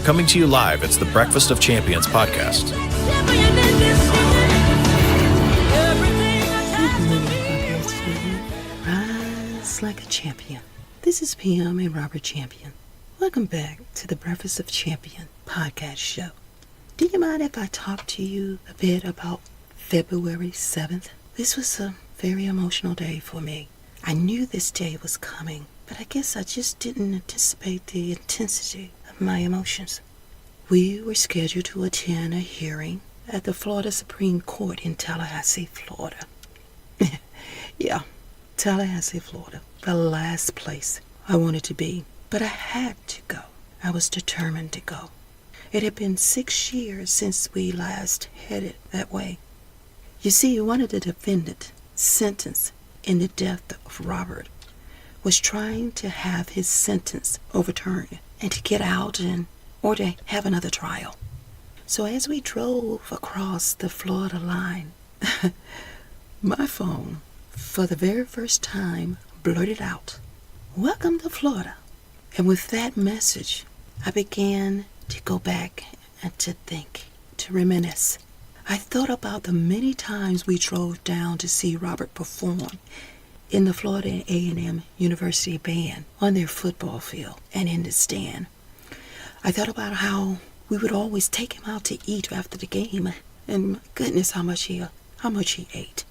Coming to you live, it's the Breakfast of Champions podcast. Good morning, Podcast. Rise like a champion. This is PM and Robert Champion. Welcome back to the Breakfast of Champion podcast show. Do you mind if I talk to you a bit about February 7th? This was a very emotional day for me. I knew this day was coming, but I guess I just didn't anticipate the intensity of my emotions. We were scheduled to attend a hearing at the Florida Supreme Court in Tallahassee, Florida. Yeah, Tallahassee, Florida, the last place I wanted to be. But I had to go. I was determined to go. It had been 6 years since we last headed that way. You see, one of the defendants sentenced in the death of Robert was trying to have his sentence overturned and to get out or to have another trial. So as we drove across the Florida line, my phone, for the very first time, blurted out, "Welcome to Florida." And with that message, I began to go back and to think, to reminisce. I thought about the many times we drove down to see Robert perform in the Florida A&M University band on their football field and in the stand. I thought about how we would always take him out to eat after the game, and my goodness, how much he ate.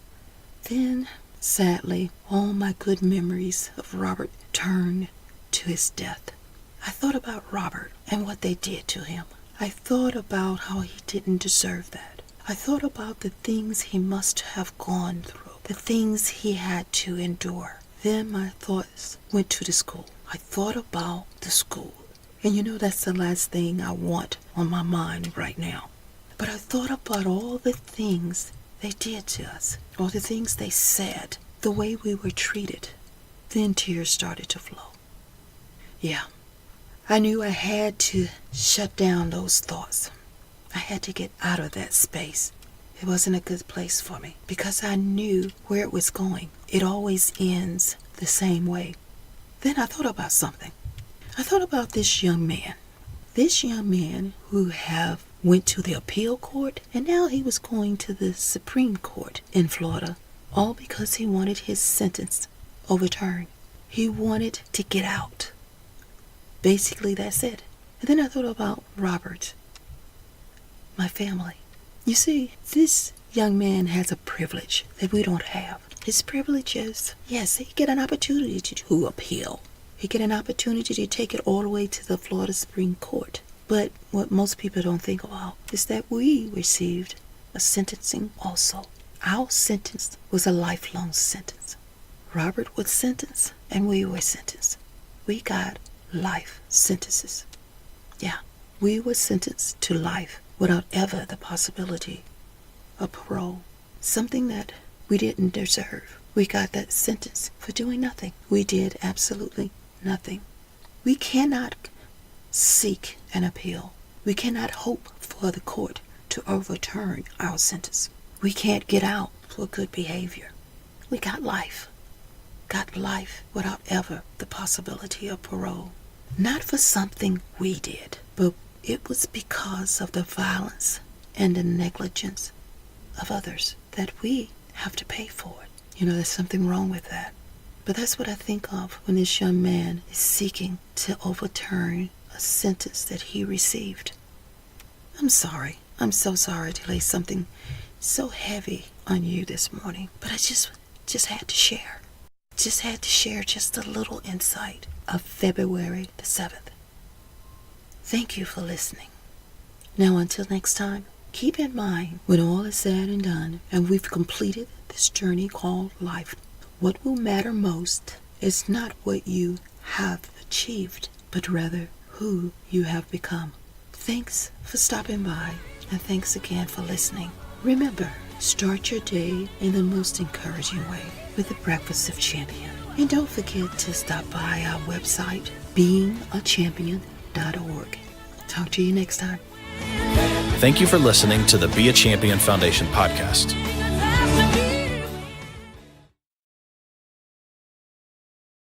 Then, sadly, all my good memories of Robert turned to his death. I thought about Robert and what they did to him. I thought about how he didn't deserve that. I thought about the things he must have gone through, the things he had to endure. Then my thoughts went to the school. I thought about the school. And you know, that's the last thing I want on my mind right now. But I thought about all the things they did to us, all the things they said, the way we were treated. Then tears started to flow. Yeah, I knew I had to shut down those thoughts. I had to get out of that space. It wasn't a good place for me because I knew where it was going. It always ends the same way. Then I thought about something. I thought about this young man who went to the appeal court, and now he was going to the Supreme Court in Florida, all because he wanted his sentence overturned. He wanted to get out. Basically, that's it. And then I thought about Robert, my family. You see, this young man has a privilege that we don't have. His privilege is, yes, he get an opportunity to appeal. He get an opportunity to take it all the way to the Florida Supreme Court. But what most people don't think about is that we received a sentencing also. Our sentence was a lifelong sentence. Robert was sentenced and we were sentenced. We got life sentences. Yeah, we were sentenced to life without ever the possibility of parole. Something that we didn't deserve. We got that sentence for doing nothing. We did absolutely nothing. We cannot seek an appeal. We cannot hope for the court to overturn our sentence. We can't get out for good behavior. We got life without ever the possibility of parole. Not for something we did, but it was because of the violence and the negligence of others that we have to pay for it. You know, there's something wrong with that. But that's what I think of when this young man is seeking to overturn a sentence that he received. I'm sorry. I'm so sorry to lay something so heavy on you this morning. But I just had to share. Just had to share just a little insight of February the 7th. Thank you for listening. Now, until next time, keep in mind, when all is said and done, and we've completed this journey called life, what will matter most is not what you have achieved, but rather who you have become. Thanks for stopping by, and thanks again for listening. Remember, start your day in the most encouraging way with the Breakfast of Champion. And don't forget to stop by our website, beingachampion.org. Talk to you next time. Thank you for listening to the Be a Champion Foundation podcast.